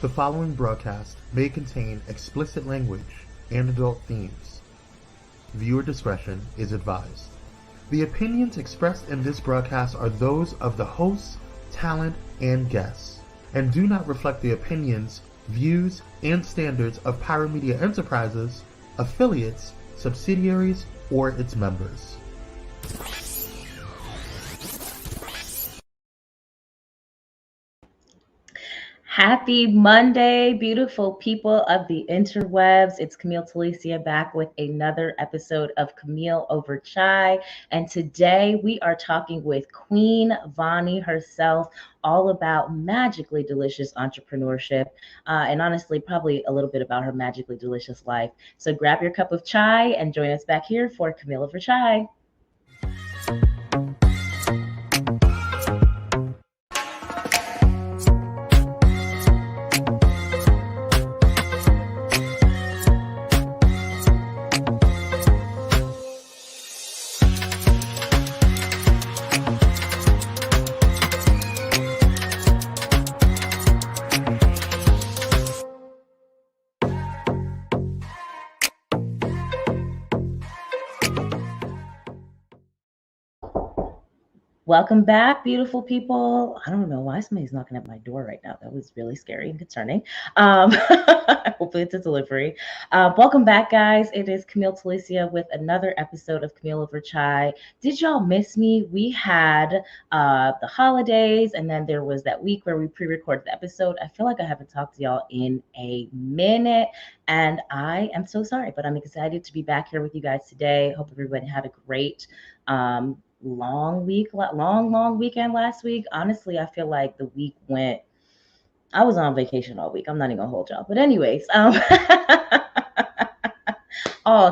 The following broadcast may contain explicit language and adult themes. Viewer discretion is advised. The opinions expressed in this broadcast are those of the hosts, talent, and guests, and do not reflect the opinions, views, and standards of Pyro Media Enterprises, affiliates, subsidiaries, or its members. Happy Monday, beautiful people of the interwebs. It's Camille Talicia back with another episode of Camille Over Chai. And today we are talking with Queen Vani herself, all about magically delicious entrepreneurship. And honestly, probably a little bit about her magically delicious life. So grab your cup of chai and join us back here for Camille Over Chai. Welcome back, beautiful people. I don't know why somebody's knocking at my door right now. That was really scary and concerning. Hopefully it's a delivery. Welcome back, guys. It is Camille Talicia with another episode of Camille Over Chai. Did y'all miss me? We had the holidays, and then there was that week where we pre-recorded the episode. I feel like I haven't talked to y'all in a minute, and I am so sorry, but I'm excited to be back here with you guys today. Hope everybody had a great long weekend last week. Honestly, I feel like the week went, I was on vacation all week. I'm not even gonna hold y'all. But anyways, oh,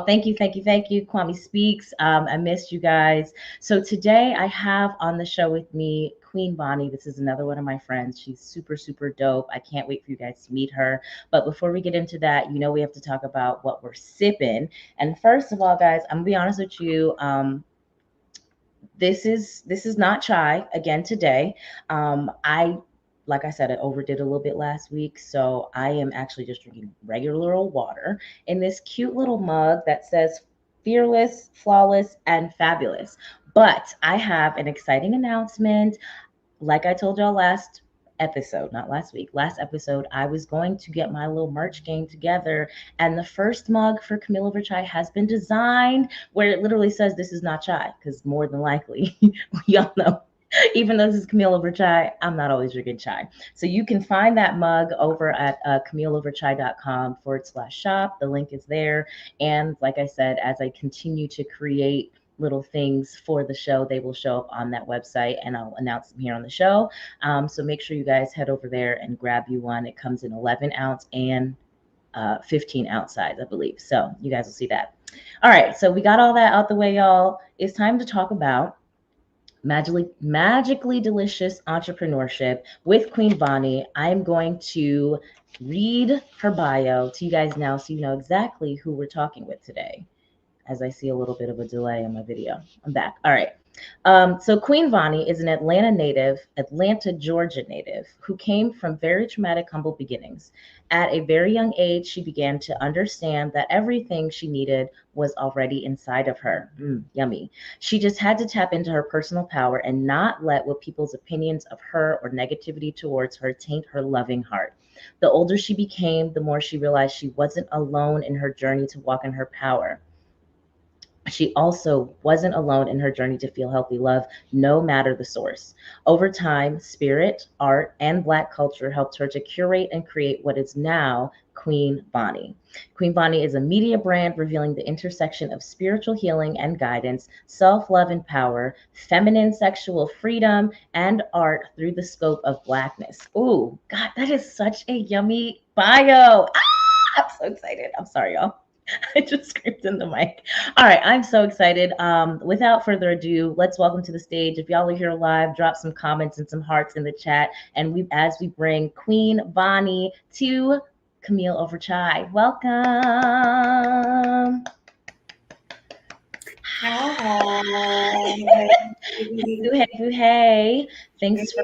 thank you. Kwame Speaks. I missed you guys. So today I have on the show with me Queen Vani. This is another one of my friends. She's super, super dope. I can't wait for you guys to meet her. But before we get into that, we have to talk about what we're sipping. And first of all, guys, I'm gonna be honest with you. This is not chai again today. Like I said, I overdid a little bit last week, so I am actually just drinking regular old water in this cute little mug that says fearless, flawless, and fabulous. But I have an exciting announcement. Like I told y'all last episode, I was going to get my little merch game together, and the first mug for Camille Over Chai has been designed where it literally says this is not chai, because more than likely, y'all know, even though this is Camille Over Chai, I'm not always drinking chai. So you can find that mug over at CamilleOverChai.com/shop. The link is there. And like I said, as I continue to create little things for the show, they will show up on that website, and I'll announce them here on the show. So make sure you guys head over there and grab you one. It comes in 11 ounce and 15 ounce size, I believe. So you guys will see that. All right, so we got all that out the way, y'all. It's time to talk about magically delicious entrepreneurship with Queen Vani. I'm going to read her bio to you guys now, so you know exactly who we're talking with today, as I see a little bit of a delay in my video. I'm back. All right. So Queen Vani is an Atlanta, Georgia native who came from very traumatic, humble beginnings. At a very young age, she began to understand that everything she needed was already inside of her. Yummy. She just had to tap into her personal power and not let what people's opinions of her or negativity towards her taint her loving heart. The older she became, the more she realized she wasn't alone in her journey to walk in her power. She also wasn't alone in her journey to feel healthy love, no matter the source. Over time, spirit, art, and Black culture helped her to curate and create what is now Queen Vani. Queen Vani is a media brand revealing the intersection of spiritual healing and guidance, self-love and power, feminine sexual freedom, and art through the scope of Blackness. Ooh, God, that is such a yummy bio. I'm so excited. I'm sorry, y'all. I just screamed in the mic. All right, I'm so excited. Without further ado, let's welcome to the stage. If y'all are here live, drop some comments and some hearts in the chat. And as we bring Queen Vani to Camille Over Chai. Welcome. Hi. Hey. Thanks for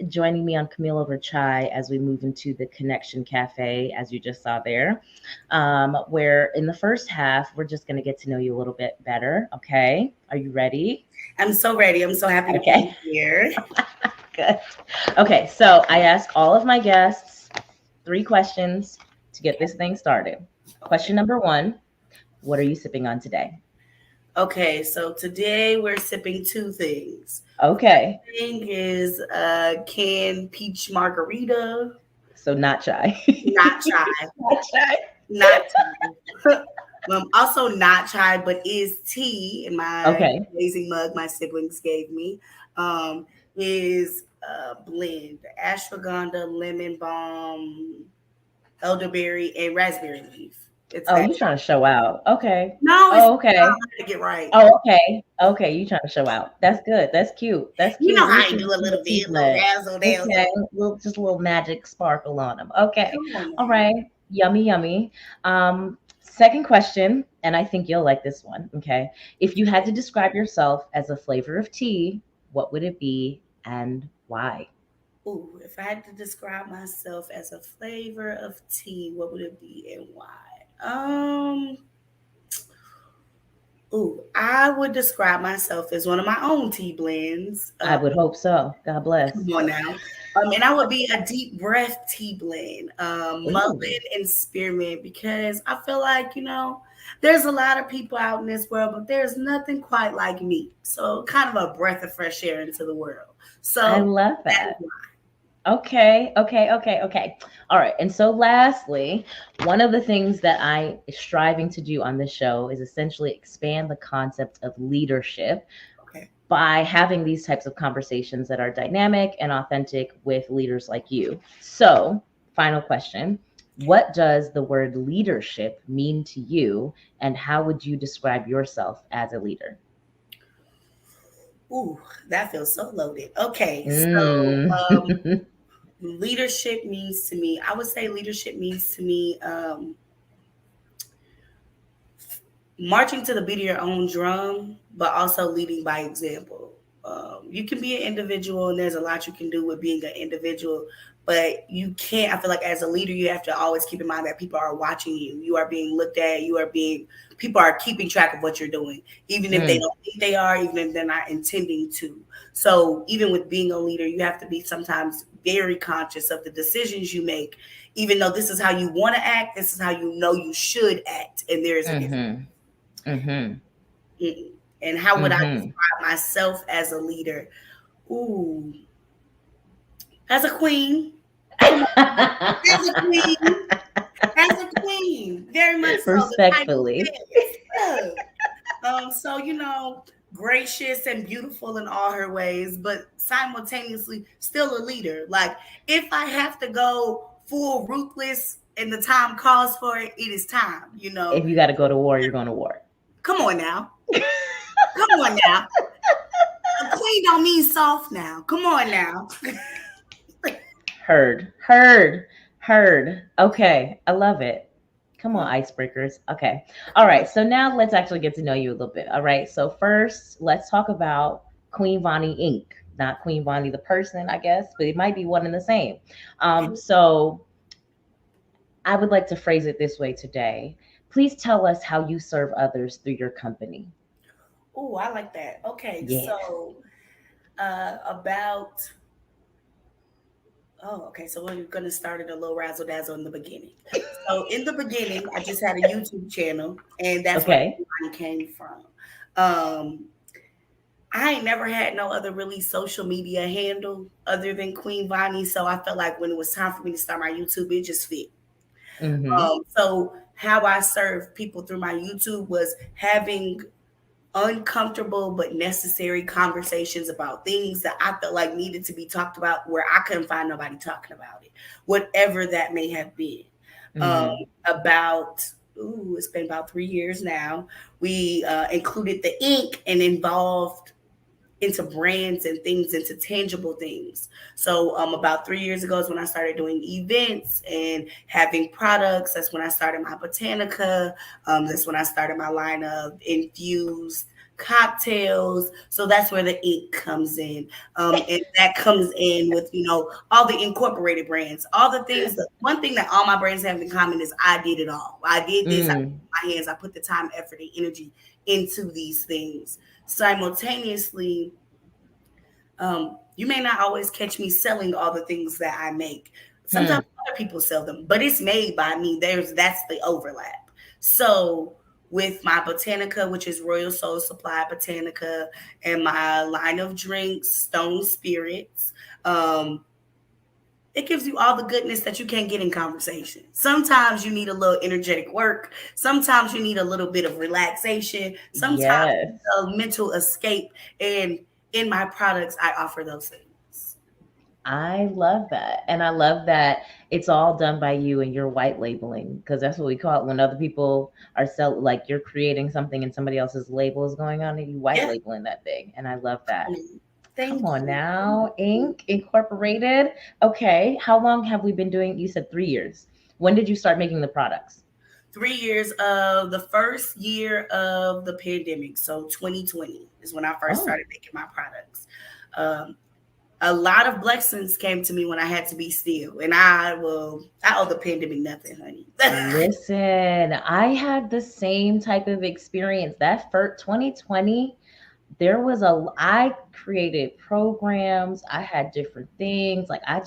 joining me on Camille over chai as we move into the Connection Cafe, as you just saw there. Where in the first half, we're just going to get to know you a little bit better. Okay. Are you ready? I'm so ready. I'm so happy to Okay. be here. Good. Okay. So I ask all of my guests 3 questions to get this thing started. Question number 1, what are you sipping on today? Okay, so today we're sipping 2 things. Okay. One thing is canned peach margarita. So not chai. Not chai. Not chai. Not chai. Also not chai, but is tea in my amazing mug my siblings gave me. Is blend ashwagandha, lemon balm, elderberry, and raspberry leaf. It's you're trying to show out. Okay. No, okay. I'm to get right. Okay. You trying to show out. That's good. That's cute. That's cute. You know how I do a little bit, razzle dazzle. Okay. Just a little magic sparkle on them. Okay. All right. Yummy. Second question, and I think you'll like this one. Okay. If you had to describe yourself as a flavor of tea, what would it be and why? Ooh, if I had to describe myself as a flavor of tea, what would it be and why? I would describe myself as one of my own tea blends. I would hope so. God bless. Come on now. And I would be a deep breath tea blend, mullet and spearmint, because I feel like, there's a lot of people out in this world, but there's nothing quite like me. So kind of a breath of fresh air into the world. So I love that. Okay. All right. And so lastly, one of the things that I is striving to do on this show is essentially expand the concept of leadership by having these types of conversations that are dynamic and authentic with leaders like you. So, final question. What does the word leadership mean to you, and how would you describe yourself as a leader? Ooh, that feels so loaded. Okay. So leadership means to me, I would say leadership means to me marching to the beat of your own drum, but also leading by example. You can be an individual, and there's a lot you can do with being an individual, but you can't, I feel like as a leader, you have to always keep in mind that people are watching you. You are being looked at. People are keeping track of what you're doing, even if they don't think they are, even if they're not intending to. So even with being a leader, you have to be sometimes very conscious of the decisions you make, even though this is how you want to act, this is how you know you should act. And there's a difference. And how would I describe myself as a leader? Ooh, as a queen. As a queen. Very much so. Respectfully. So, gracious and beautiful in all her ways, but simultaneously still a leader. Like, if I have to go full ruthless and the time calls for it, it is time, If you got to go to war, you're going to war. Come on now. A queen don't mean soft now. Come on now. Heard. Okay. I love it. Come on, icebreakers. Okay. All right. So now let's actually get to know you a little bit. All right. So first, let's talk about Queen Vani Inc. Not Queen Vani the person, I guess, but it might be one and the same. So I would like to phrase it this way today. Please tell us how you serve others through your company. Oh, I like that. Okay. Yeah. So so we're going to start at a little razzle dazzle in the beginning. So in the beginning, I just had a YouTube channel, and that's where it came from. I ain't never had no other really social media handle other than Queen Vani. So I felt like when it was time for me to start my YouTube, it just fit. So how I serve people through my YouTube was having uncomfortable but necessary conversations about things that I felt like needed to be talked about where I couldn't find nobody talking about it, whatever that may have been. It's been about 3 years now. We included the ink and involved into brands and things, into tangible things. So about 3 years ago is when I started doing events and having products. That's when I started my Botanica. That's when I started my line of infused cocktails. So that's where the ink comes in. And that comes in with, all the incorporated brands, all the things. The one thing that all my brands have in common is I did it all. I did this, I put my hands, I put the time, effort, and energy into these things. Simultaneously, you may not always catch me selling all the things that I make. Sometimes other people sell them, but it's made by me. That's the overlap. So with my Botanica, which is Royal Soul Supply Botanica, and my line of drinks, Stone Spirits, it gives you all the goodness that you can't get in conversation. Sometimes you need a little energetic work. Sometimes you need a little bit of relaxation. Sometimes a mental escape. And in my products, I offer those things. I love that. And I love that it's all done by you and you're white labeling, because that's what we call it when other people are like you're creating something and somebody else's label is going on and you white labeling that thing. And I love that. Come on now, Inc. Incorporated. Okay. How long have we been doing? You said 3 years. When did you start making the products? 3 years of the first year of the pandemic. So 2020 is when I first started making my products. A lot of blessings came to me when I had to be still. And I owe the pandemic nothing, honey. Listen, I had the same type of experience. That for 2020, I created programs. I had different things. Like I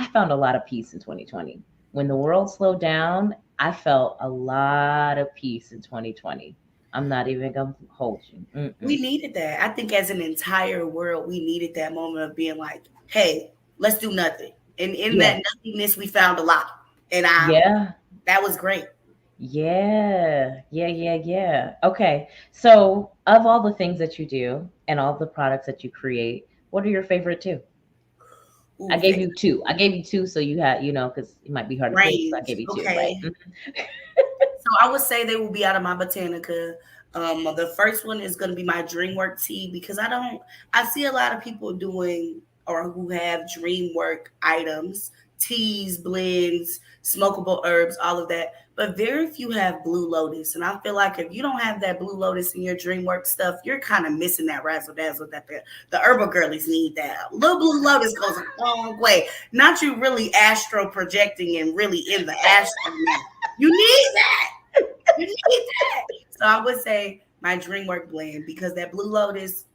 found a lot of peace in 2020. When the world slowed down, I felt a lot of peace in 2020. I'm not even going to hold you. We needed that. I think as an entire world, we needed that moment of being like, hey, let's do nothing. And in that nothingness, we found a lot. And that was great. Yeah. Okay. So of all the things that you do and all the products that you create, what are your favorite two? I gave you two. So you had, because it might be hard to pick. So I gave you two, right? So I would say they will be out of my Botanica. The first one is going to be my DreamWork tea, because I see a lot of people doing or who have DreamWork items, teas, blends, smokable herbs, all of that. But very few have Blue Lotus. And I feel like if you don't have that Blue Lotus in your DreamWork stuff, you're kind of missing that razzle dazzle that the herbal girlies need. That little Blue Lotus goes a long way. Not you really astro projecting and really in the astro. You need that. You need that. So I would say my DreamWork blend, because that Blue Lotus,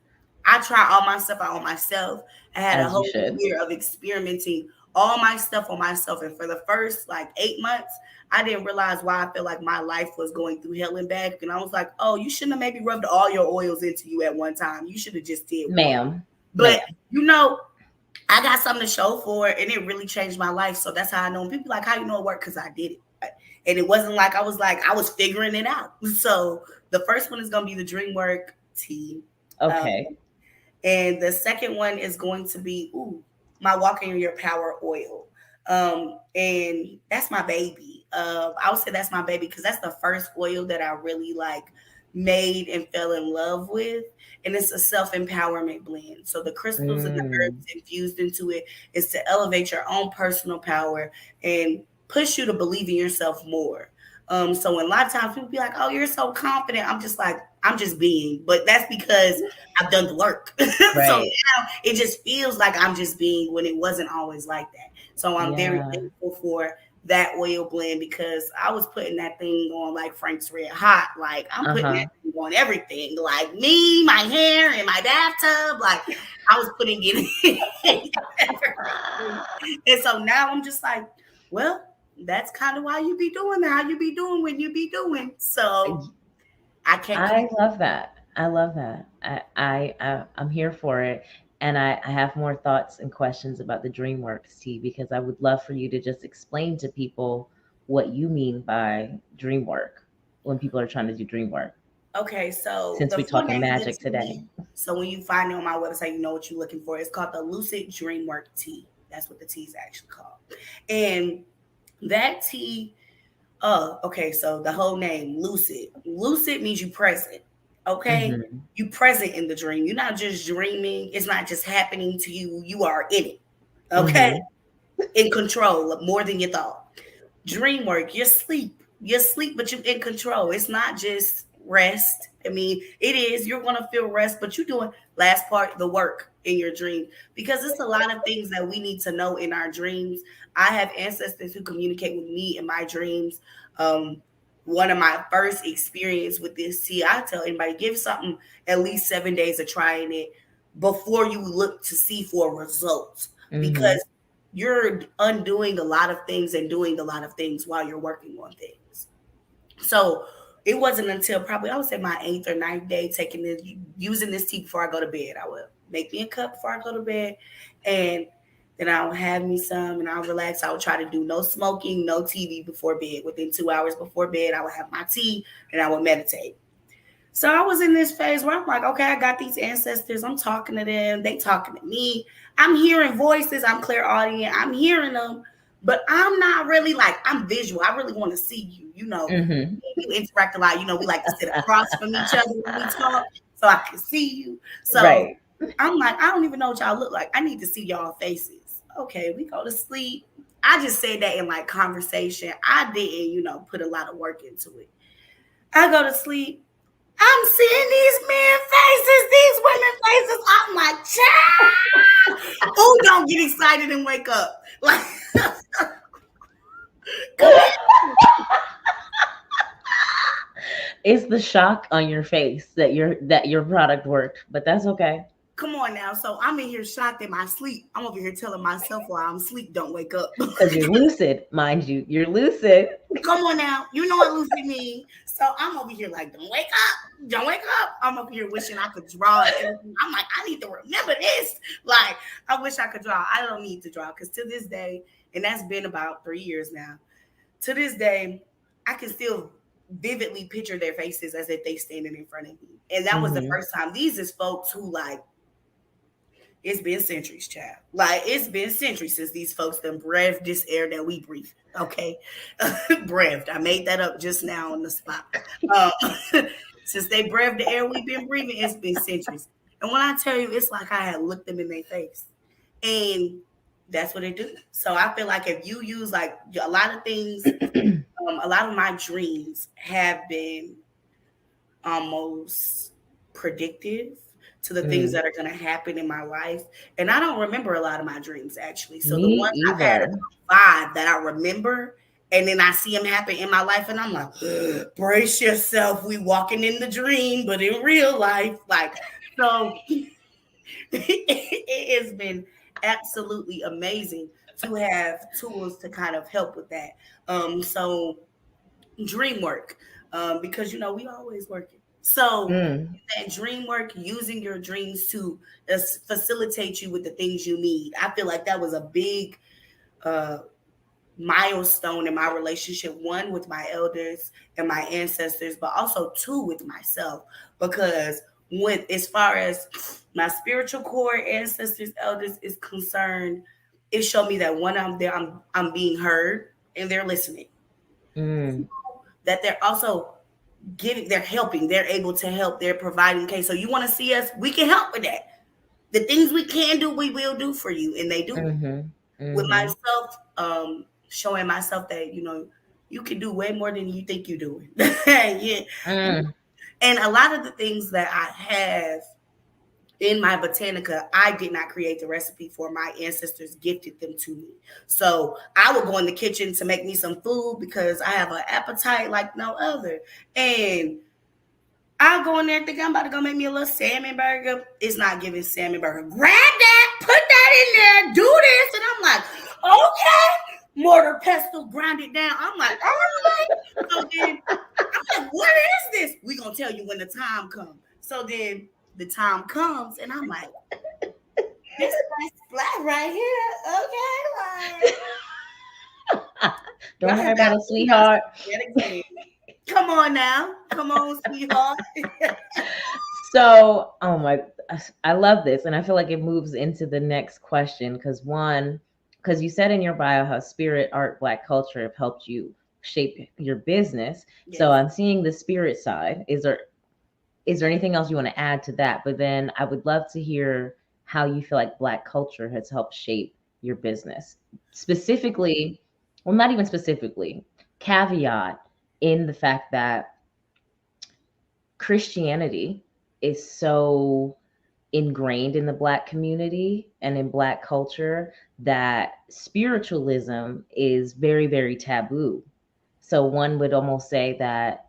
I try all my stuff out on myself. I had a whole year of experimenting all my stuff on myself. And for the first 8 months, I didn't realize why I felt like my life was going through hell and back. And I was like, oh, you shouldn't have maybe rubbed all your oils into you at one time. You should have just did one. Ma'am. But, I got something to show for it, and it really changed my life. So that's how I know. And people like, how you know it worked? Because I did it. And it wasn't like I was figuring it out. So the first one is going to be the DreamWork tea. Okay. And the second one is going to be, my Walking in Your Power oil. And that's my baby. I would say that's my baby because that's the first oil that I really made and fell in love with. And it's a self-empowerment blend. So the crystals and the herbs infused into it is to elevate your own personal power and push you to believe in yourself more. So a lot of times people be like, oh, you're so confident. I'm just like, I'm just being, but that's because I've done the work. Right. So now it just feels like I'm just being when it wasn't always like that. So I'm very thankful for that oil blend because I was putting that thing on like Frank's Red Hot. Like I'm putting that thing on everything, like me, my hair, and my bathtub. Like I was putting it in. And so now I'm just like, well, that's kind of why you be doing that. How you be doing when you be doing. So I love that. I love that. I'm here for it. And I have more thoughts and questions about the DreamWorks tea because I would love for you to just explain to people what you mean by dream work when people are trying to do dream work. Okay, so since we're talking magic today. So when you find it on my website, you know what you're looking for. It's called the Lucid DreamWork tea. That's what the tea is actually called. And that tea, okay, so the whole name, Lucid. Lucid means you present. Okay, you present in the dream. You're not just dreaming. It's not just happening to you. You are in it. Okay, in control more than you thought. Dream work. You're sleep, but you're in control. It's not just rest, I mean, it is, you're going to feel rest, but you're doing last part, the work in your dream, because it's a lot of things that we need to know in our dreams. I have ancestors who communicate with me in my dreams. One of my first experience with this, see, I tell anybody, give something at least 7 days of trying it before you look to see for results, because you're undoing a lot of things and doing a lot of things while you're working on things. So it wasn't until probably, I would say, my 8th or 9th day using this tea before I go to bed. I would make me a cup before I go to bed, and then I'll have me some and I'll relax. I would try to do no smoking, no TV before bed. Within 2 hours before bed, I would have my tea and I would meditate. So I was in this phase where I'm like, okay, I got these ancestors. I'm talking to them. They talking to me. I'm hearing voices. I'm clairaudient. I'm hearing them. But I'm not really like, I'm visual. I really want to see you. You know, you interact a lot. You know, we like to sit across from each other when we talk so I can see you. So I'm like, I don't even know what y'all look like. I need to see y'all faces. Okay, we go to sleep. I just said that in like conversation. I didn't, you know, put a lot of work into it. I go to sleep. I'm seeing these men faces, these women faces. I'm like, child. Oh, don't get excited and wake up. Like, it's the shock on your face that your product worked, but that's okay. Come on now. So I'm in here shocked in my sleep. I'm over here telling myself while I'm asleep, don't wake up. Because you're lucid, mind you. You're lucid. Come on now. You know what lucid means. So I'm over here like, don't wake up. Don't wake up. I'm over here wishing I could draw. I'm like, I need to remember this. Like, I wish I could draw. I don't need to draw, because to this day, and that's been about 3 years now, to this day, I can still vividly picture their faces as if they standing in front of me. And that was the first time. These is folks who, like, it's been centuries, child. Like, it's been centuries since these folks done breathed this air that we breathe. Okay? Breathed. I made that up just now on the spot. Since they breathed the air we've been breathing, it's been centuries. And when I tell you, it's like I had looked them in their face. And that's what they do. So I feel like if you use, like, a lot of things, a lot of my dreams have been almost predictive to the things that are going to happen in my life. And I don't remember a lot of my dreams, actually. So the ones I've had 5 that I remember, and then I see them happen in my life, and I'm like, brace yourself. We walking in the dream, but in real life. Like, so it has been absolutely amazing to have tools to kind of help with that. So dream work, because, you know, we always working. So that dream work, using your dreams to facilitate you with the things you need. I feel like that was a big milestone in my relationship, 1 with my elders and my ancestors, but also 2 with myself, because as far as my spiritual core, ancestors, elders is concerned, it showed me that when I'm there, I'm being heard and they're listening. That they're also they're helping, they're able to help, they're providing. Okay, so you want to see us, we can help with that. The things we can do, we will do for you, and they do. With myself, showing myself that, you know, you can do way more than you think you're doing. And a lot of the things that I have in my botanica, I did not create the recipe for. My ancestors gifted them to me. So I would go in the kitchen to make me some food because I have an appetite like no other. And I'll go in there thinking I'm about to go make me a little salmon burger. It's not giving salmon burger. Grab that, put that in there, do this. And I'm like, okay. Mortar, pestle, grind it down. I'm like, all right. So then I'm like, what is this? We're going to tell you when the time comes. So then the time comes, and I'm like, this nice splat right here. Okay, like. Don't worry about it, sweetheart. Come on now. Come on, sweetheart. So, I love this. And I feel like it moves into the next question. Because you said in your bio how spirit, art, Black culture have helped you shape your business. Yes. So I'm seeing the spirit side. Is there anything else you want to add to that? But then I would love to hear how you feel like Black culture has helped shape your business. Specifically, well, not even specifically, caveat in the fact that Christianity is so ingrained in the Black community and in Black culture that spiritualism is very, very taboo. So one would almost say that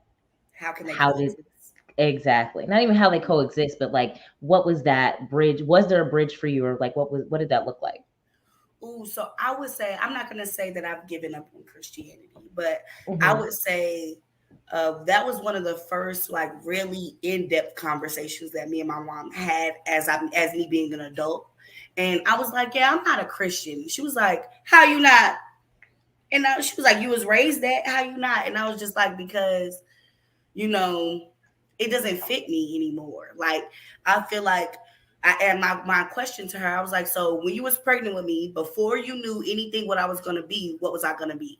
How can they how did coexist? exactly, not even how they coexist, but like what was that bridge? Was there a bridge for you, or like what did that look like? Ooh, so I would say, I'm not going to say that I've given up on Christianity, but I Mm-hmm. would say that was one of the first like really in-depth conversations that me and my mom had as me being an adult. And I was like, yeah, I'm not a Christian. She was like, how you not? And she was like, you was raised that? How you not? And I was just like, because, you know, it doesn't fit me anymore. Like, I feel like and my question to her, I was like, so when you was pregnant with me, before you knew anything what I was gonna be, what was I gonna be?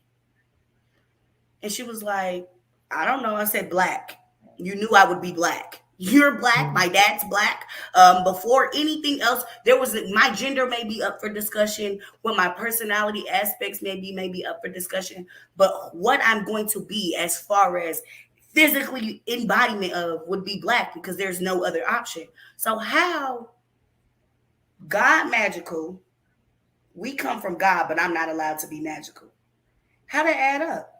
And she was like, I don't know. I said Black. You knew I would be Black. You're Black. My dad's Black. Before anything else, there was my gender may be up for discussion. What my personality aspects may be up for discussion. But what I'm going to be as far as physically embodiment of would be Black, because there's no other option. So how God magical, we come from God, but I'm not allowed to be magical. How that add up?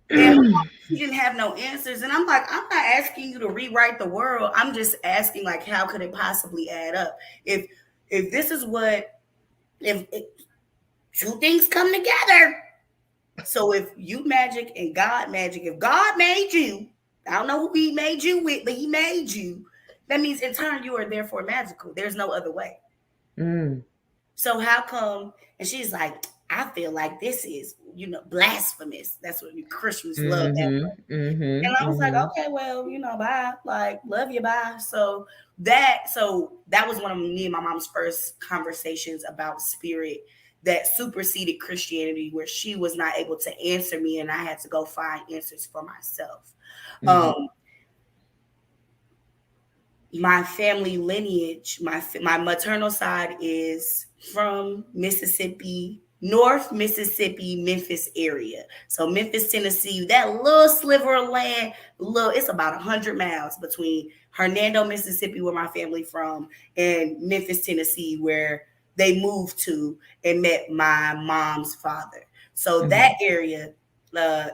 And she didn't have no answers. And I'm like, I'm not asking you to rewrite the world. I'm just asking, like, how could it possibly add up? If this is what, if two things come together. So if you magic and God magic, if God made you, I don't know who he made you with, but he made you. That means in turn you are therefore magical. There's no other way. So how come? And she's like, I feel like this is, blasphemous. That's what Christians love that. And I was like, okay, well, bye. Like, love you, bye. So that was one of me and my mom's first conversations about spirit that superseded Christianity, where she was not able to answer me and I had to go find answers for myself. My family lineage, my maternal side is from Mississippi, North Mississippi, Memphis area. So Memphis, Tennessee, that little sliver of land, it's about 100 miles between Hernando, Mississippi, where my family from, and Memphis, Tennessee, where they moved to and met my mom's father. So that area,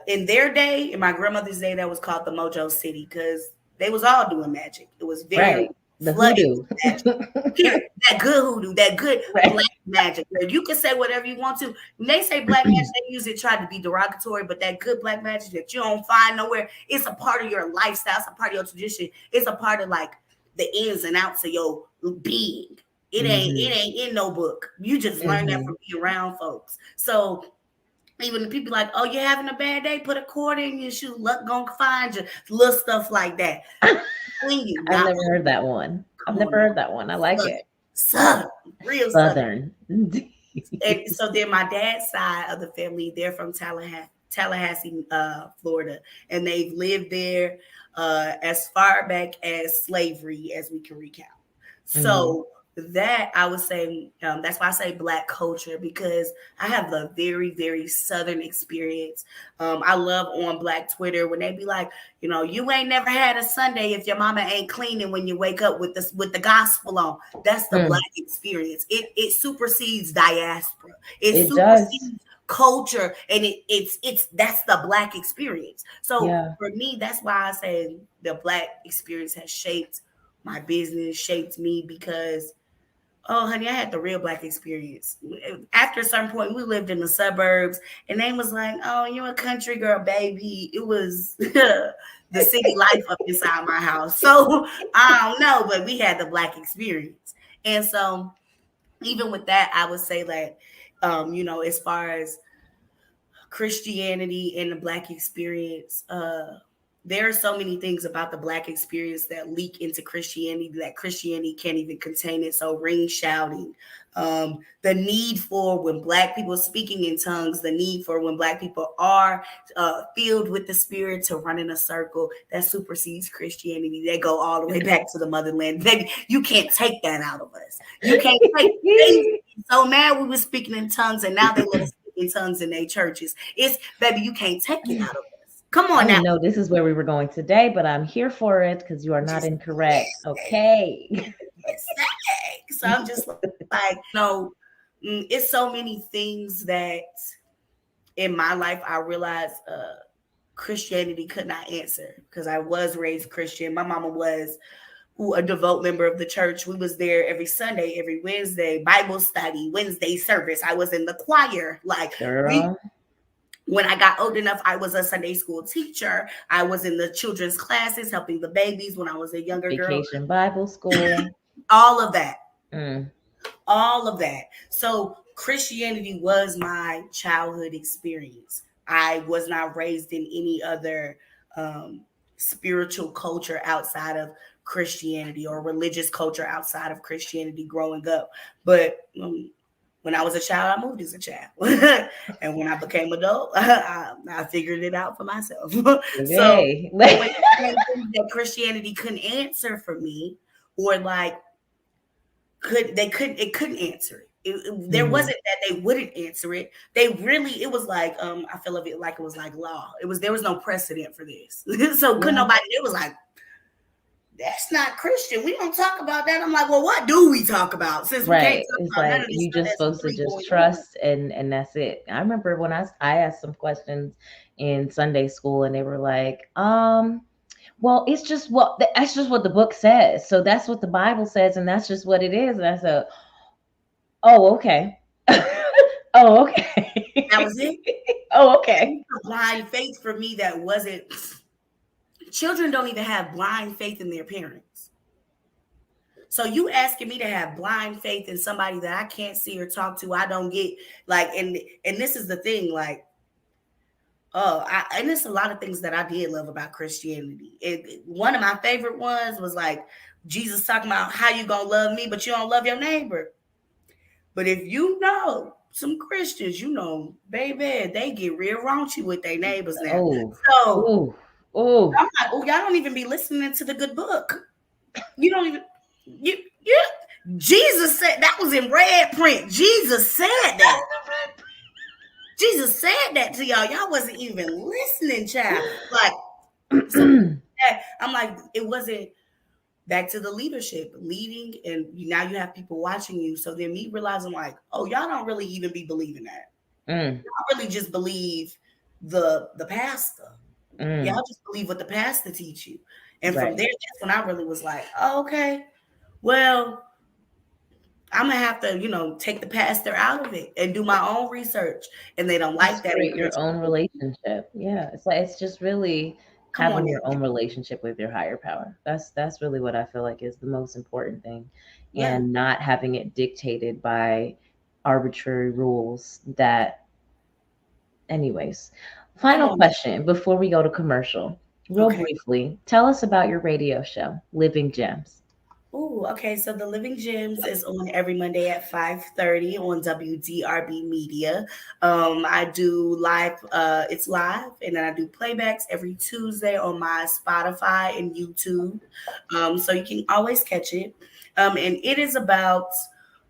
in their day, in my grandmother's day, that was called the Mojo City, because they was all doing magic. It was very the hoodoo. That good hoodoo, that good black magic. You can say whatever you want to. When they say black magic, they use it try to be derogatory, but that good black magic that you don't find nowhere, it's a part of your lifestyle, it's a part of your tradition, it's a part of like the ins and outs of your being. It ain't in no book. You just learn that from being around folks. So even the people like, oh, you're having a bad day, put a quarter in your shoe, luck gonna find you, little stuff like that. I've never heard that one. I've never heard that one. I like it. Southern, real Southern. And so then my dad's side of the family, they're from Tallahassee, Florida, and they've lived there as far back as slavery as we can recount. So that I would say, that's why I say Black culture, because I have a very, very Southern experience. I love on Black Twitter when they be like, you ain't never had a Sunday if your mama ain't cleaning when you wake up with the gospel on. That's the Black experience. It supersedes diaspora. It supersedes culture, and that's the Black experience. So for me, that's why I say the Black experience has shaped my business, shaped me, because oh, honey, I had the real Black experience. After a certain point, we lived in the suburbs, and they was like, oh, you're a country girl, baby. It was the city life up inside my house. So I don't know, but we had the Black experience. And so even with that, I would say that, as far as Christianity and the Black experience, there are so many things about the Black experience that leak into Christianity that Christianity can't even contain it. So ring shouting, the need for when Black people speaking in tongues, the need for when Black people are filled with the Spirit to run in a circle, that supersedes Christianity. They go all the way back to the motherland. Baby, you can't take that out of us. You can't take it. So mad we were speaking in tongues, and now they let us speak in tongues in their churches. It's, baby, you can't take it out of us. Come I on now. didn't know this is where we were going today, but I'm here for it because you are not incorrect. Okay. So I'm just like, it's so many things that in my life I realized Christianity could not answer, because I was raised Christian. My mama was a devout member of the church. We was there every Sunday, every Wednesday, Bible study, Wednesday service. I was in the choir. Like, when I got old enough, I was a Sunday school teacher. I was in the children's classes, helping the babies when I was a younger girl. Vacation Bible school. All of that. All of that. So Christianity was my childhood experience. I was not raised in any other spiritual culture outside of Christianity, or religious culture outside of Christianity growing up. But when I was a child, I moved as a child. And when I became adult, I figured it out for myself. So that Christianity couldn't answer for me, or like, it couldn't answer it. There wasn't that they wouldn't answer it. It was like, I feel of it like it was like law. There was no precedent for this. So couldn't nobody, it was like, that's not Christian. We don't talk about that. I'm like, well, what do we talk about? Since we can't talk about none of this, you just supposed to just trust and that's it. I remember when I asked some questions in Sunday school, and they were like, well, that's just what the book says. So that's what the Bible says, and that's just what it is. And I said, oh, okay. Oh, okay. That was it. Oh, okay. Blind faith for me, that wasn't. Children don't even have blind faith in their parents. So you asking me to have blind faith in somebody that I can't see or talk to, I don't get. Like, and this is the thing, like, and there's a lot of things that I did love about Christianity. One of my favorite ones was like Jesus talking about how you gonna love me, but you don't love your neighbor. But if you know some Christians, baby, they get real raunchy with their neighbors now. I'm like, y'all don't even be listening to the good book. You don't even, Jesus said, that was in red print. Jesus said that. Jesus said that to y'all. Y'all wasn't even listening, child. Like, so I'm like, it wasn't. Back to the leadership, leading, and now you have people watching you. So then me realizing, like, oh, y'all don't really even be believing that. Y'all really just believe the pastor. Y'all just believe what the pastor teach you. And from there, that's when I really was like, oh, okay, well, I'm gonna have to, take the pastor out of it and do my own research. And they don't like that. Create your own relationship. Yeah, it's just really having your own relationship with your higher power. That's really what I feel like is the most important thing, and not having it dictated by arbitrary rules. That, anyways. Final question before we go to commercial. Real briefly, tell us about your radio show, Living Gems. Oh, okay. So the Living Gems is on every Monday at 5:30 on WDRB Media. I do live, it's live, and then I do playbacks every Tuesday on my Spotify and YouTube. So you can always catch it. And it is about,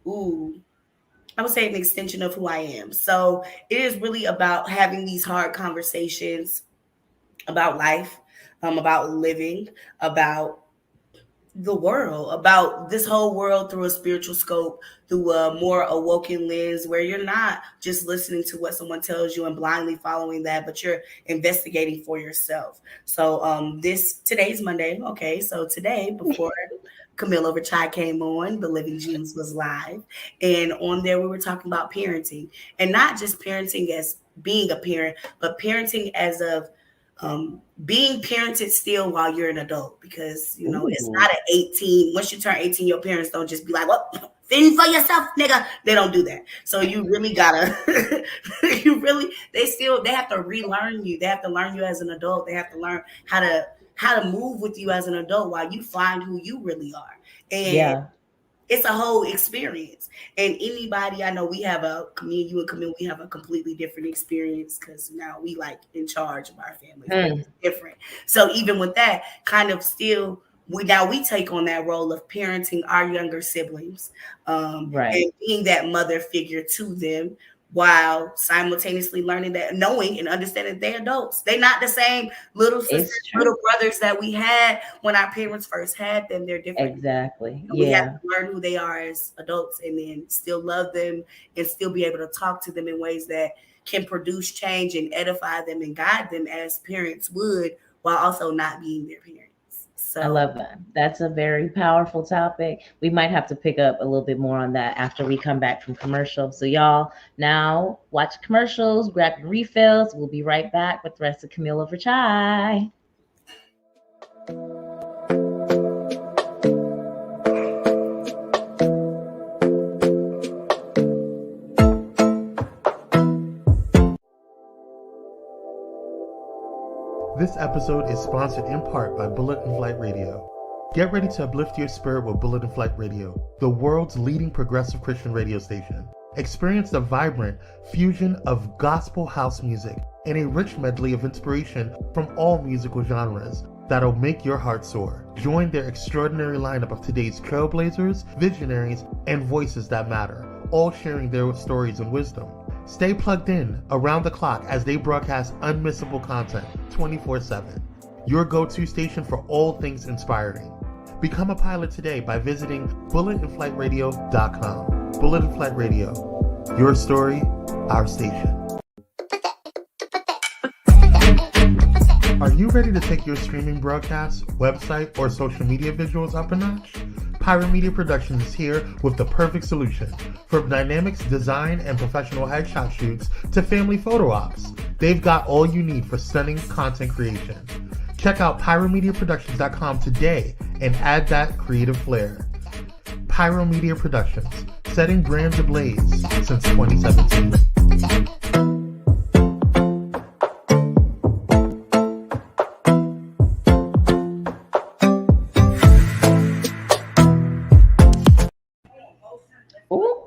I would say an extension of who I am. So it is really about having these hard conversations about life, about living, about the world, about this whole world through a spiritual scope, through a more awoken lens, where you're not just listening to what someone tells you and blindly following that, but you're investigating for yourself. So today's Monday. Okay, so today, before Camille over Chai came on, the Living Gems was live, and on there we were talking about parenting, and not just parenting as being a parent, but parenting as of being parented still while you're an adult, because it's not at 18. Once you turn 18, your parents don't just be like, well, fend for yourself, nigga. They don't do that. So you really gotta they have to relearn you. They have to learn you as an adult. They have to learn how to move with you as an adult while you find who you really are. And it's a whole experience. And anybody, I know you and Camille, we have a completely different experience, because now we like in charge of our family. It's different. So even with that, kind of still, we take on that role of parenting our younger siblings, and being that mother figure to them, while simultaneously learning that, knowing and understanding they're adults. They're not the same little sisters, little brothers that we had when our parents first had them. They're different. Exactly. And we have to learn who they are as adults and then still love them and still be able to talk to them in ways that can produce change and edify them and guide them as parents would, while also not being their parents. So I love that. That's a very powerful topic. We might have to pick up a little bit more on that after we come back from commercial. So y'all now watch commercials, grab your refills. We'll be right back with the rest of Camille over chai. This episode is sponsored in part by Bullet and Flight Radio. Get ready to uplift your spirit with Bullet and Flight Radio, the world's leading progressive Christian radio station. Experience the vibrant fusion of gospel house music and a rich medley of inspiration from all musical genres that'll make your heart soar. Join their extraordinary lineup of today's trailblazers, visionaries, and voices that matter, all sharing their stories and wisdom. Stay plugged in around the clock as they broadcast unmissable content 24/7. Your go-to station for all things inspiring. Become a pilot today by visiting bulletandflightradio.com. Bullet and Flight Radio. Your story, our station. Are you ready to take your streaming broadcast, website, or social media visuals up a notch? Pyro Media Productions is here with the perfect solution. From dynamics design and professional headshot shoots to family photo ops, they've got all you need for stunning content creation. Check out pyromediaproductions.com today and add that creative flair. Pyro Media Productions, setting brands ablaze since 2017.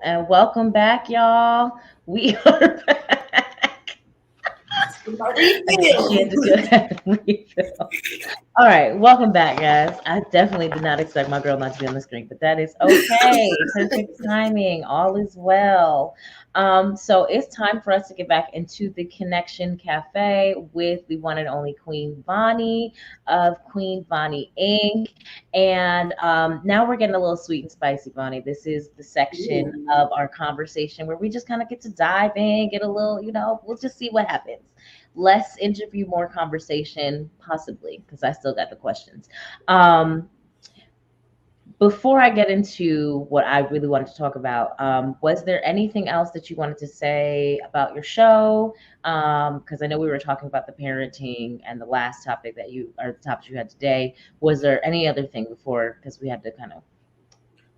And welcome back, y'all. We are back. All right, welcome back, guys. I definitely did not expect my girl not to be on the screen, but that is okay. Perfect timing. All is well. So it's time for us to get back into the Connection Cafe with the one and only Queen Vani of Queen Vani Inc. And now we're getting a little sweet and spicy, Vani. This is the section of our conversation where we just kind of get to dive in, get a little, we'll just see what happens. Less interview, more conversation, possibly, because I still got the questions. Before I get into what I really wanted to talk about, was there anything else that you wanted to say about your show? Because I know we were talking about the parenting and the last topic the topic you had today. Was there any other thing before? Because we had to kind of.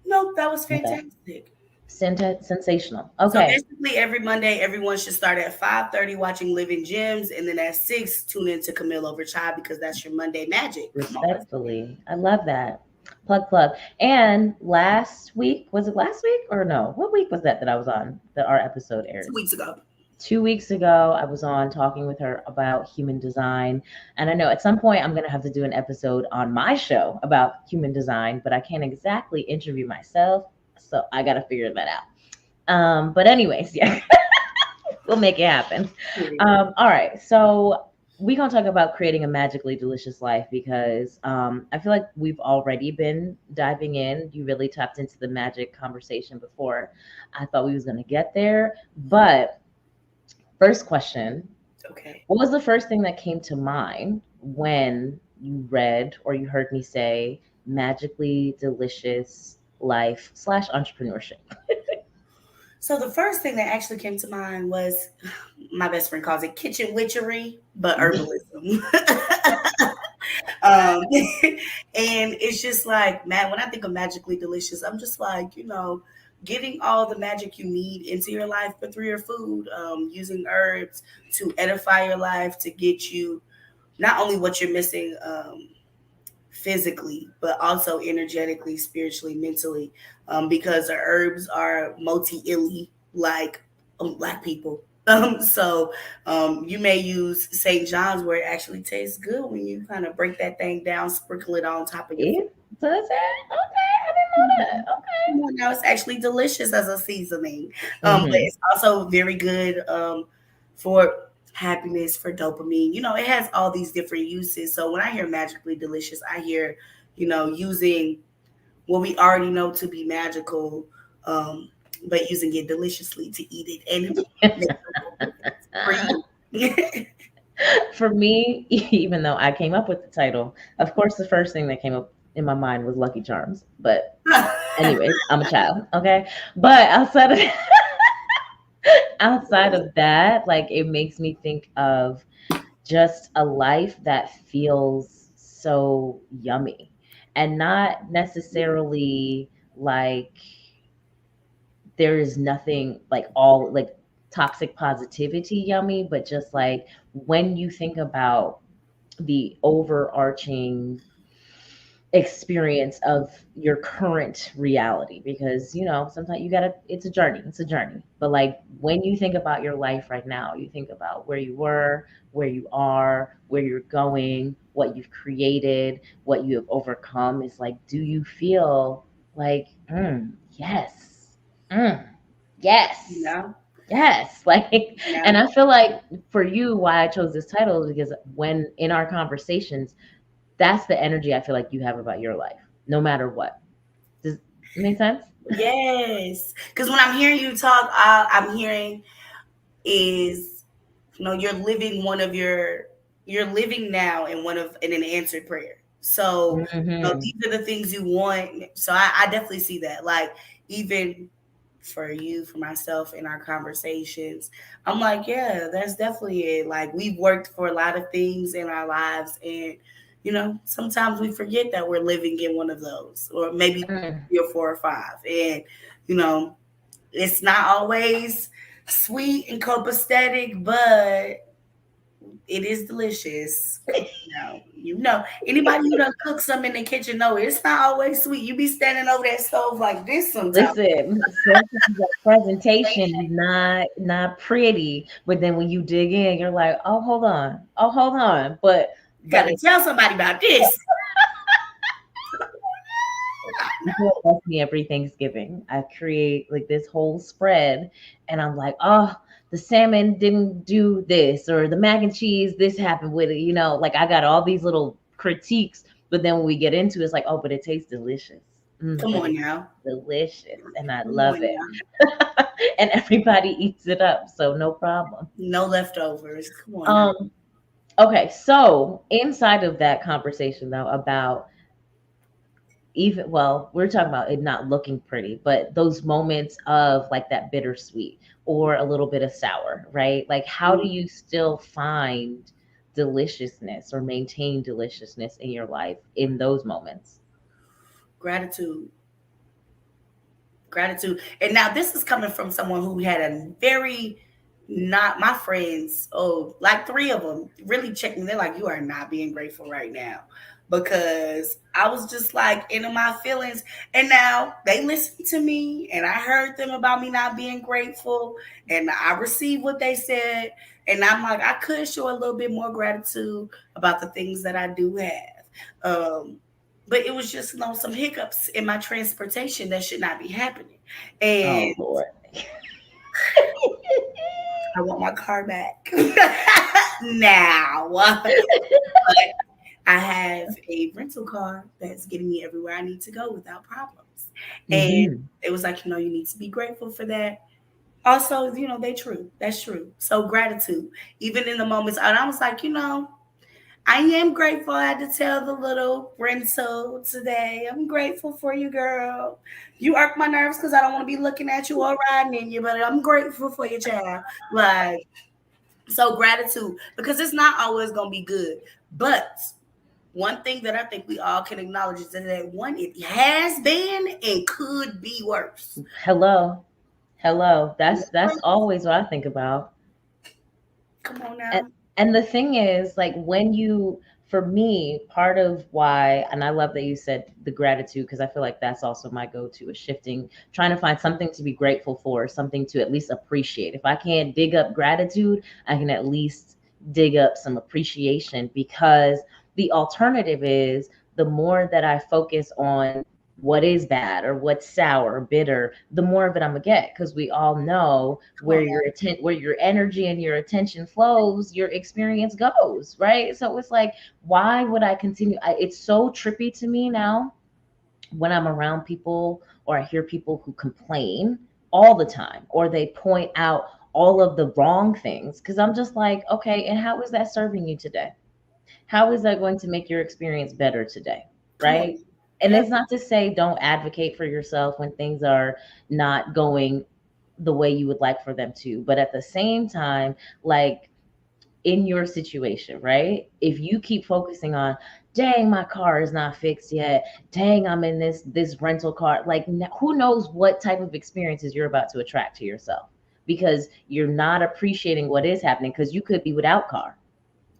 No, that was fantastic. Sensational. Okay. So basically, every Monday, everyone should start at 5:30 watching Living Gems, and then at 6, tune into Camille Over Chai because that's your Monday magic. Respectfully, I love that. Plug. And last week, was it last week or no? What week was that I was on that our episode aired? 2 weeks ago. 2 weeks ago, I was on talking with her about human design. And I know at some point I'm going to have to do an episode on my show about human design, but I can't exactly interview myself. So I got to figure that out. But anyways, yeah, we'll make it happen. All right. So we're going to talk about creating a magically delicious life because I feel like we've already been diving in. You really tapped into the magic conversation before I thought we was going to get there. But first question. Okay. What was the first thing that came to mind when you read or you heard me say magically delicious life / entrepreneurship? So the first thing that actually came to mind was, my best friend calls it kitchen witchery, but herbalism. And it's just like, man, when I think of magically delicious, I'm just like, getting all the magic you need into your life, but through your food, using herbs to edify your life, to get you not only what you're missing physically, but also energetically, spiritually, mentally, because the herbs are multi-illy like Black people. So you may use St. John's where it actually tastes good when you kind of break that thing down, sprinkle it on top of your food. Does it? Okay, I didn't know that. come on now, it's actually delicious as a seasoning. But Mhm. it's also very good for happiness, for dopamine. You know, it has all these different uses. So when I hear magically delicious, I hear, using what we already know to be magical, but using it deliciously to eat it and make it for you. For me, even though I came up with the title, of course, the first thing that came up in my mind was Lucky Charms. But anyways, I'm a child, okay? But outside of that, like it makes me think of just a life that feels so yummy and not necessarily like there is nothing like all like toxic positivity yummy, but just like when you think about the overarching experience of your current reality, because sometimes you gotta, it's a journey, but like when you think about your life right now, you think about where you were, where you are, where you're going, what you've created, what you have overcome. It's like, do you feel like yes, mm, you yes, know, yes, like, and yeah. I feel like for you, why I chose this title is because when in our conversations, that's the energy I feel like you have about your life, no matter what. Does it make sense? Yes, because when I'm hearing you talk, I'm hearing is you're living now in an answered prayer. So Hmm. these are the things you want. So I definitely see that. Like even for you, for myself in our conversations, I'm like, yeah, that's definitely it. Like we've worked for a lot of things in our lives, and sometimes we forget that we're living in one of those, or maybe Mm. 3 or 4 or 5, and you know it's not always sweet and copacetic, but it is delicious. Anybody who done cook some in the kitchen know it's not always sweet. You be standing over that stove like this sometimes. Listen, sometimes that presentation is not pretty, but then when you dig in, you're like, oh hold on, You but gotta it, tell somebody about this. you know what, that's me every Thanksgiving. I create like this whole spread, and I'm like, oh, the salmon didn't do this, or the mac and cheese, this happened with it. Like I got all these little critiques, but then when we get into it, it's like, oh, but it tastes delicious. Come But on it's now. delicious, and I Come love on it. now. And everybody eats it up, so no problem. No leftovers. Come on now. Um, okay, so inside of that conversation though about even well, we're talking about it not looking pretty, but those moments of like that bittersweet or a little bit of sour, right? Like how do you still find deliciousness or maintain deliciousness in your life in those moments? Gratitude. Gratitude. And now this is coming from someone who had a very not my friends, oh, like 3 of them really checked me. They're like, you are not being grateful right now. Because I was just like into my feelings. And now they listened to me and I heard them about me not being grateful. And I received what they said. And I'm like, I could show a little bit more gratitude about the things that I do have. But it was just some hiccups in my transportation that should not be happening. And Oh Lord. I want my car back now. But I have a rental car that's getting me everywhere I need to go without problems. And Hmm. it was like, you need to be grateful for that. Also, they true. That's true. So gratitude, even in the moments, and I was like, I am grateful. I had to tell the little rental today. I'm grateful for you, girl. You irk my nerves because I don't want to be looking at you or riding in you, but I'm grateful for your child. Like, so gratitude, because it's not always going to be good. But one thing that I think we all can acknowledge is that one, it has been and could be worse. Hello. Hello. That's always what I think about. Come on And, now. and the thing is, like, when you, for me, part of why, and I love that you said the gratitude, because I feel like that's also my go to is shifting, trying to find something to be grateful for, something to at least appreciate. If I can't dig up gratitude, I can at least dig up some appreciation, because the alternative is the more that I focus on what is bad or what's sour or bitter, the more of it I'm gonna get, because we all know where where your energy and your attention flows, your experience goes, right? So it's like, why would I continue? It's so trippy to me now when I'm around people or I hear people who complain all the time or they point out all of the wrong things, because I'm just like, okay, and how is that serving you today? How is that going to make your experience better today? Come on. Right? And Yeah. it's not to say don't advocate for yourself when things are not going the way you would like for them to, but at the same time, like, in your situation, right? If you keep focusing on, dang, my car is not fixed yet. Dang, I'm in this rental car. Like, who knows what type of experiences you're about to attract to yourself, because you're not appreciating what is happening, because you could be without car.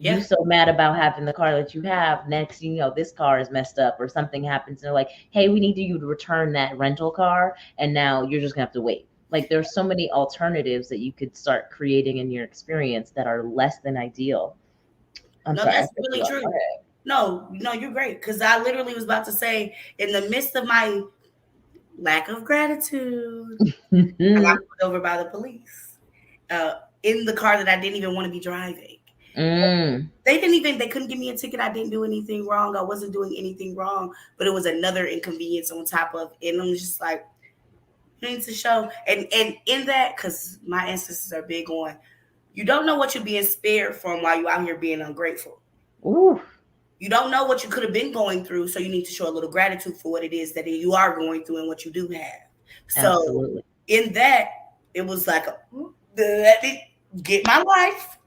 You Yeah. so mad about having the car that you have. Next, you know, this car is messed up or something happens. And they're like, hey, we need you to return that rental car. And now you're just gonna have to wait. Like, there's so many alternatives that you could start creating in your experience that are less than ideal. I'm No, sorry. that's really true. No, you're great. Because I literally was about to say, in the midst of my lack of gratitude, I got pulled over by the police in the car that I didn't even want to be driving. They couldn't give me a ticket. I didn't do anything wrong. I wasn't doing anything wrong, but it was another inconvenience on top of it. And I'm just like, you need to show. And in that, because my ancestors are big on, you don't know what you're being spared from while you're out here being ungrateful. Ooh. You don't know what you could have been going through, so you need to show a little gratitude for what it is that you are going through and what you do have. So Absolutely. in that, it was like, let me get my life.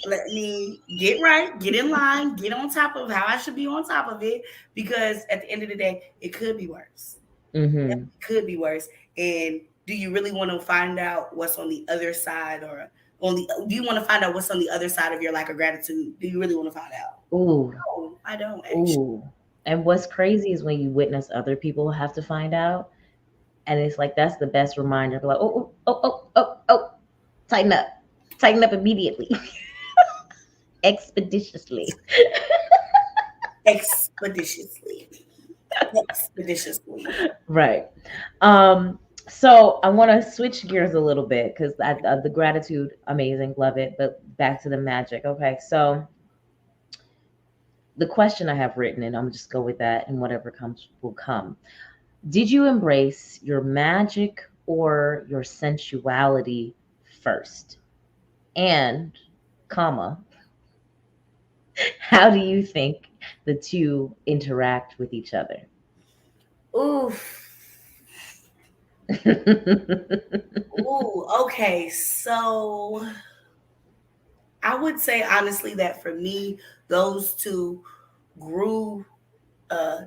Let me get right, get in line, get on top of how I should be on top of it. Because at the end of the day, it could be worse. Mm-hmm. It could be worse. And do you really want to find out what's on the other side, or do you want to find out what's on the other side of your lack of gratitude? Do you really want to find out? Ooh. No, I don't actually. Ooh. And what's crazy is when you witness other people have to find out. And it's like, that's the best reminder. Like, oh, tighten up immediately. Expeditiously. Right. So I want to switch gears a little bit, because the gratitude, amazing, love it, but back to the magic. Okay, so the question I have written, and I'm just go with that, and whatever comes will come. Did you embrace your magic or your sensuality first? And, comma, how do you think the two interact with each other? Oof. Ooh, okay. So I would say honestly that for me, those two grew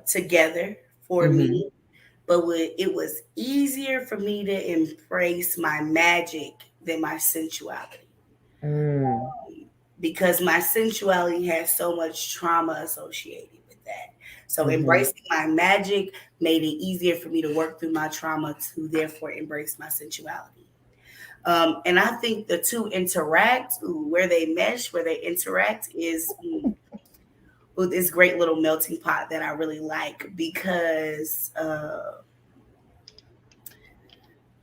together for me, but it was easier for me to embrace my magic than my sensuality. Because my sensuality has so much trauma associated with that. So embracing my magic made it easier for me to work through my trauma to therefore embrace my sensuality. And I think the two interact, where they mesh, where they interact is this great little melting pot that I really like, because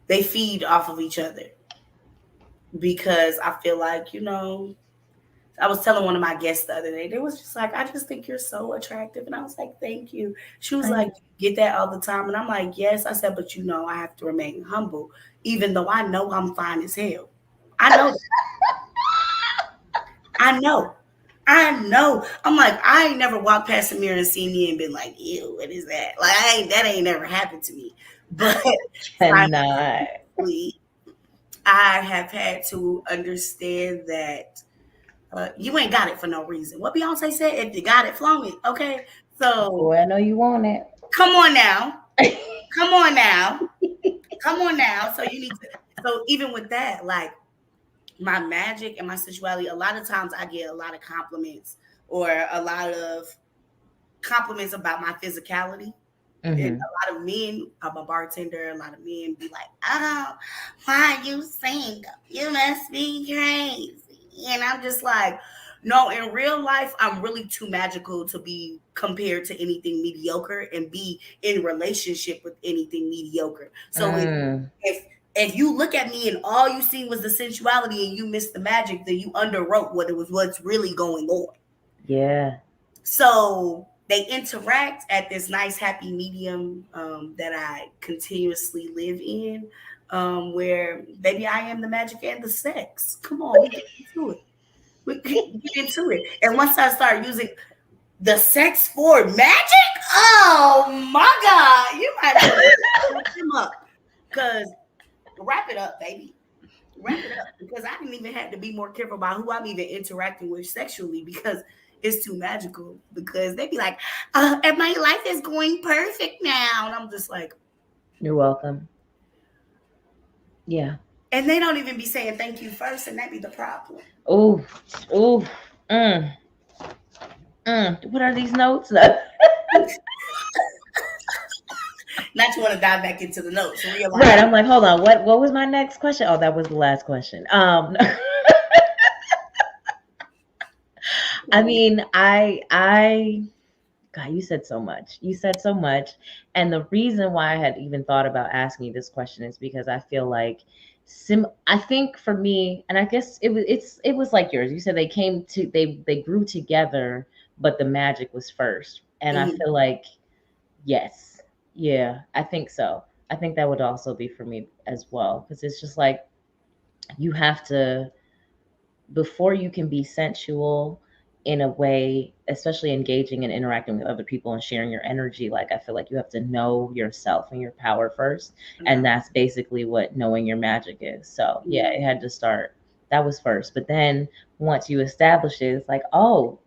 they feed off of each other. Because I feel like, I was telling one of my guests the other day, they was just like, I just think you're so attractive. And I was like, thank you. She was like, you get that all the time? And I'm like, yes. I said, but I have to remain humble, even though I know I'm fine as hell. I know that. I know. I'm like, I ain't never walked past a mirror and seen me and been like, ew, what is that? Like, that ain't never happened to me. But I have had to understand that you ain't got it for no reason. What Beyonce said, if you got it, flaunt it. Okay. So, boy, I know you want it. Come on now. So you need to. So even with that, like my magic and my sensuality, a lot of times I get a lot of compliments about my physicality. And a lot of men, I'm a bartender, a lot of men be like, oh, why are you single? You must be crazy. And I'm just like, No, in real life, I'm really too magical to be compared to anything mediocre and be in relationship with anything mediocre. So if you look at me and all you see was the sensuality and you missed the magic, then you underwrote what's really going on. Yeah. So they interact at this nice happy medium that I continuously live in, where baby I am the magic and the sex. Come on, we get into it. We get into it. And once I start using the sex for magic, oh my God, you might have to look him up. Because wrap it up, baby. Wrap it up. Because I didn't even have to be more careful about who I'm even interacting with sexually because it's too magical. Because they be like, and my life is going perfect now. And I'm just like, you're welcome. Yeah. And they don't even be saying thank you first, and that be the problem. Oh. What are these notes? Not you want to dive back into the notes. Right. I'm like, hold on. What was my next question? Oh, that was the last question. I mean, God, you said so much. And the reason why I had even thought about asking you this question is because I feel like I think for me, and I guess it was like yours. You said they grew together, but the magic was first. And I feel like, yes, yeah, I think so. I think that would also be for me as well, because it's just like you have to, before you can be sensual in a way, especially engaging and interacting with other people and sharing your energy, like I feel like you have to know yourself and your power first. And that's basically what knowing your magic is. So yeah, it had to start. That was first. But then once you establish it, it's like, oh.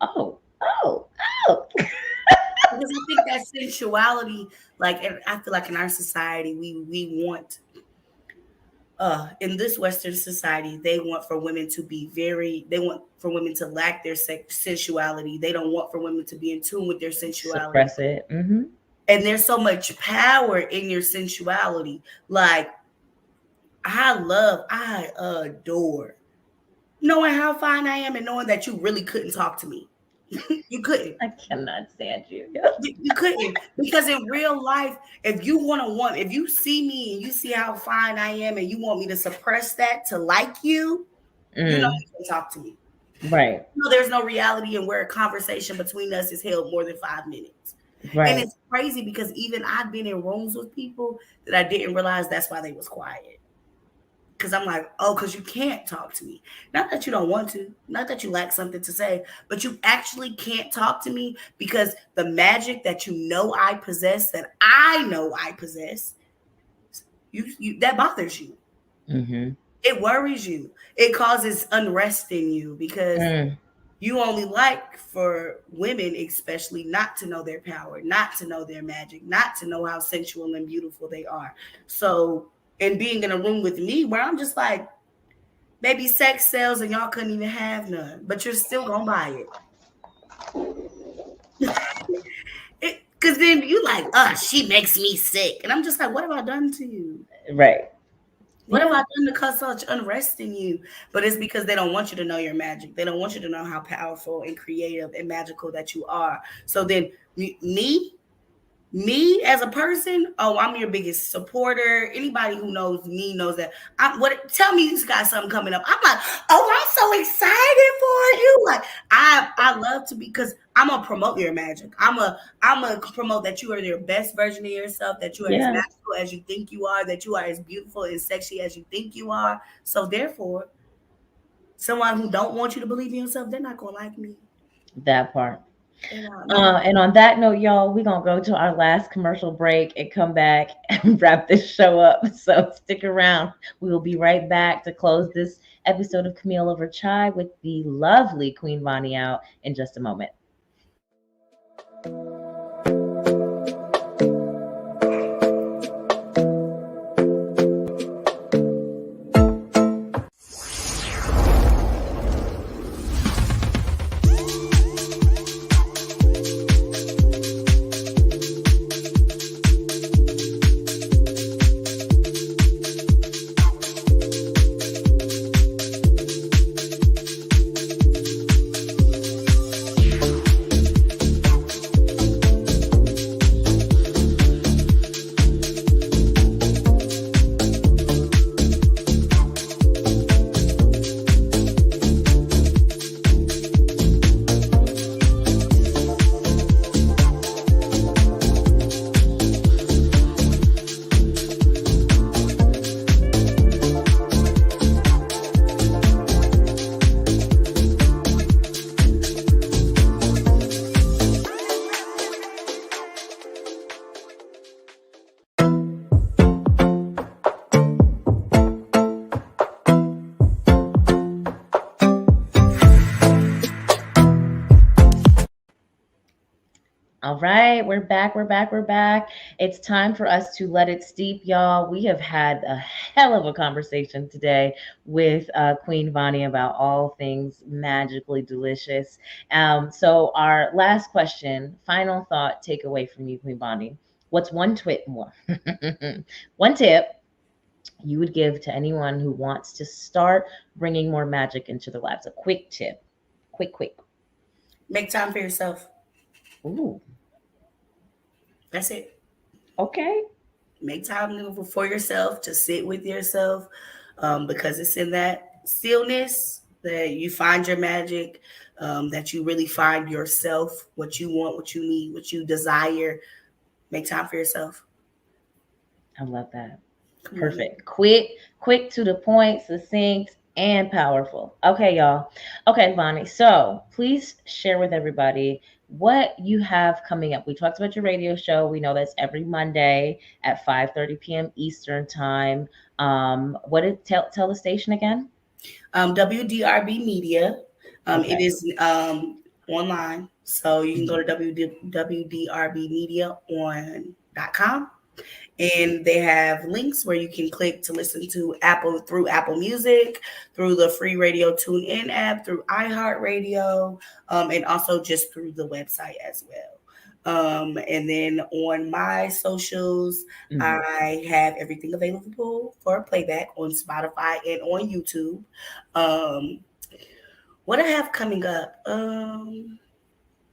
Because I think that sensuality, like, and I feel like in our society, we want, in this Western society, they want for women to lack their sensuality. They don't want for women to be in tune with their sensuality. Suppress it. Mm-hmm. And there's so much power in your sensuality. Like, I adore knowing how fine I am and knowing that you really couldn't talk to me. You couldn't. I cannot stand you. You couldn't, because in real life, if you see me and you see how fine I am and you want me to suppress that to like you, you know you can talk to me. Right. You know, there's no reality in where a conversation between us is held more than 5 minutes. Right. And it's crazy because even I've been in rooms with people that I didn't realize that's why they was quiet. Because I'm like, oh, because you can't talk to me. Not that you don't want to, not that you lack something to say, but you actually can't talk to me because the magic that you know I possess, that I know I possess, you that bothers you. Mm-hmm. It worries you. It causes unrest in you because you only like for women, especially, not to know their power, not to know their magic, not to know how sensual and beautiful they are. So, and being in a room with me where I'm just like, maybe sex sells and y'all couldn't even have none, but you're still gonna buy it. Because then you like, she makes me sick. And I'm just like, what have I done to you? Right. What have I done to cause such unrest in you? But it's because they don't want you to know your magic. They don't want you to know how powerful and creative and magical that you are. So then me as a person, I'm your biggest supporter. Anybody who knows me knows that. Tell me you got something coming up. I'm like, I'm so excited for you. Like I love to be, because I'm gonna promote your magic. I'm gonna promote that you are your best version of yourself, that you are as magical as you think you are, that you are as beautiful and sexy as you think you are. So therefore, someone who don't want you to believe in yourself, they're not gonna like me. That part. And on that note, y'all, we're going to go to our last commercial break and come back and wrap this show up. So stick around. We will be right back to close this episode of Camille Over Chai with the lovely Queen Vani out in just a moment. right, we're back. It's time for us to let it steep, y'all. We have had a hell of a conversation today with Queen Vani about all things magically delicious. So our last question, final thought, takeaway from you, Queen Vani. What's one tip you would give to anyone who wants to start bringing more magic into their lives? A quick tip, quick. Make time for yourself. Ooh, That's it. okay. Make time for yourself to sit with yourself, because it's in that stillness that you find your magic, that you really find yourself, what you want, what you need, what you desire. Make time for yourself. I love that. Come on. Perfect. Quick to the point, succinct, and powerful. Okay, y'all. Okay, Bonnie. So please share with everybody what you have coming up. We talked about your radio show. We know that's every Monday at 5:30 p.m. Eastern time. What did tell the station again? WDRB Media. Okay. It is online, so you can go to www.wdrbmedia.com. And they have links where you can click to listen to through Apple Music, through the free radio TuneIn app, through iHeartRadio, and also just through the website as well. And then on my socials, I have everything available for playback on Spotify and on YouTube. What I have coming up,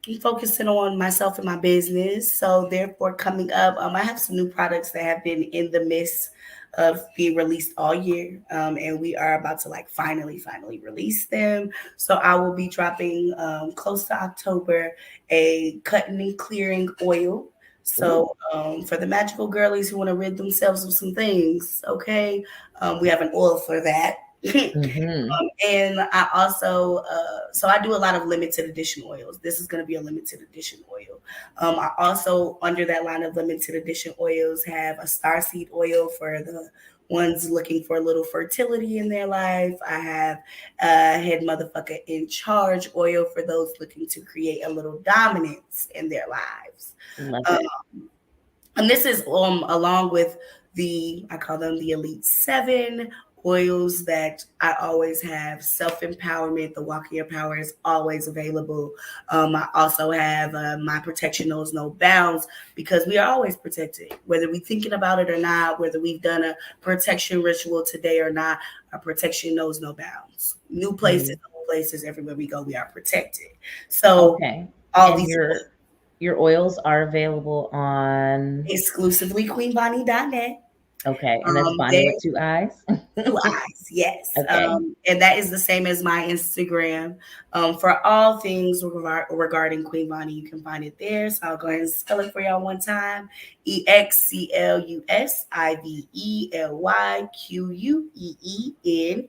I'm focusing on myself and my business. So therefore, coming up, I have some new products that have been in the midst of being released all year, and we are about to finally release them. So I will be dropping close to October a cutting and clearing oil. So for the magical girlies who want to rid themselves of some things, okay, we have an oil for that. And I also, so I do a lot of limited edition oils. This is going to be a limited edition oil. I also, under that line of limited edition oils, have a starseed oil for the ones looking for a little fertility in their life. I have a head motherfucker in charge oil for those looking to create a little dominance in their lives. Love it. And this is along with I call them the Elite 7 oils that I always have. Self-empowerment, the Walk in Your Power is always available. I also have my Protection Knows No Bounds, because we are always protected, whether we're thinking about it or not, whether we've done a protection ritual today or not. Our protection knows no bounds. New places, old places, everywhere we go, we are protected. So all and these your oils are available on exclusively queenbonnie.net. Okay, and that's Bonnie with 2 eyes. 2 eyes, yes. Okay. And that is the same as my Instagram. For all things regarding Queen Vani, you can find it there. So I'll go ahead and spell it for y'all one time: EXCLUSIVELYQUEENVANII.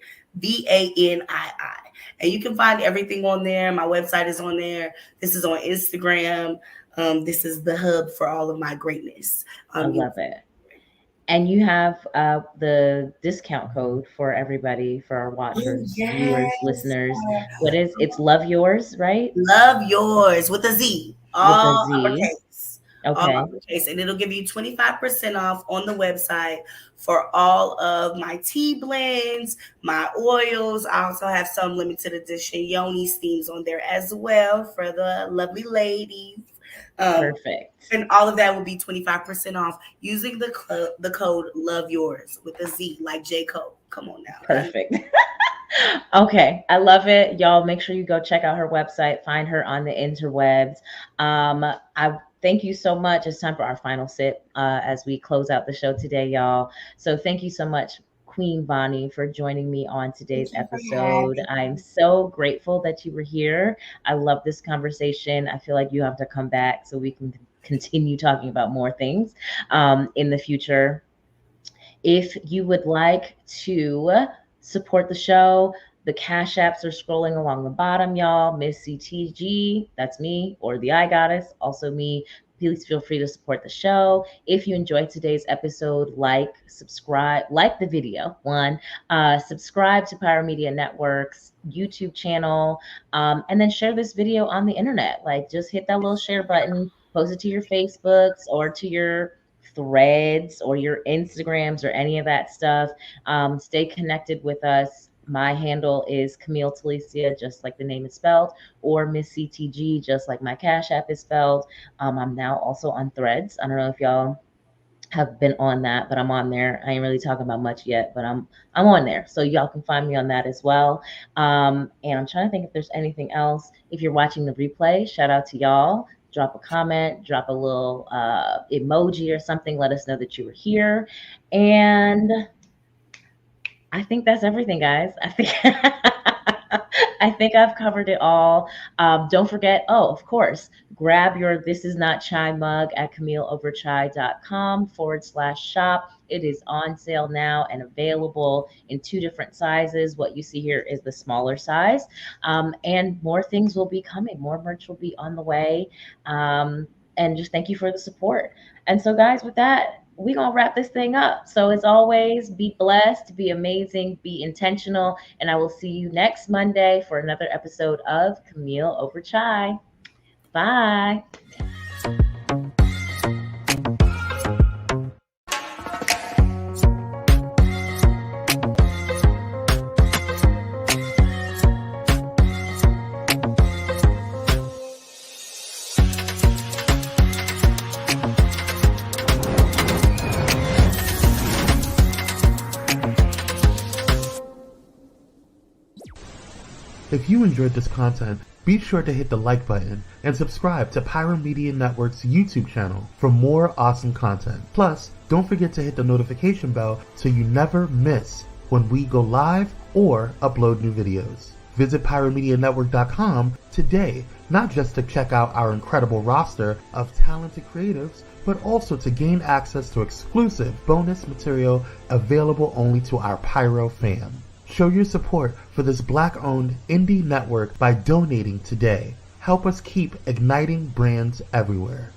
And you can find everything on there. My website is on there. This is on Instagram. This is the hub for all of my greatness. I love it. And you have the discount code for everybody, for our watchers, viewers, listeners. What is it's Love Yours, right? Love Yours with a Z. All uppercase. Okay. All uppercase. And it'll give you 25% off on the website for all of my tea blends, my oils. I also have some limited edition Yoni steams on there as well for the lovely ladies. Perfect. And all of that will be 25% off using the code Love Yours with a Z, like J. Cole. Come on now. Perfect. Okay, I love it. Y'all make sure you go check out her website, find her on the interwebs. I thank you so much. It's time for our final sip as we close out the show today, y'all. So thank you so much, Queen Vani, for joining me on today's episode. I'm so grateful that you were here. I love this conversation. I feel like you have to come back so we can continue talking about more things in the future. If you would like to support the show, the cash apps are scrolling along the bottom, y'all. Miss CTG, that's me, or the I Goddess, also me. Please feel free to support the show. If you enjoyed today's episode, subscribe, like the video, subscribe to Pyro Media Network's YouTube channel, and then share this video on the internet. Just hit that little share button, Post it to your Facebooks or to your threads or your Instagrams or any of that stuff. Stay connected with us. My handle is Camille Talicia, just like the name is spelled, or Miss CTG, just like my Cash App is spelled. I'm now also on Threads. I don't know if y'all have been on that, but I'm on there. I ain't really talking about much yet, but I'm on there, so y'all can find me on that as well. And I'm trying to think if there's anything else. If you're watching the replay, shout out to y'all. Drop a comment, drop a little emoji or something. Let us know that you were here. And I think that's everything, guys. I think I think I've covered it all. Don't forget, oh, of course, grab your This Is Not Chai mug at CamilleOverChai.com/shop. It is on sale now and available in 2 different sizes. What you see here is the smaller size. And more things will be coming. More merch will be on the way. And just thank you for the support. And so, guys, with that, we're going to wrap this thing up. So as always, be blessed, be amazing, be intentional. And I will see you next Monday for another episode of Camille Over Chai. Bye. If you enjoyed this content, be sure to hit the like button and subscribe to Pyro Media Network's YouTube channel for more awesome content. Plus, don't forget to hit the notification bell so you never miss when we go live or upload new videos. Visit pyromedianetwork.com today, not just to check out our incredible roster of talented creatives, but also to gain access to exclusive bonus material available only to our Pyro fam. Show your support for this Black-owned indie network by donating today. Help us keep igniting brands everywhere.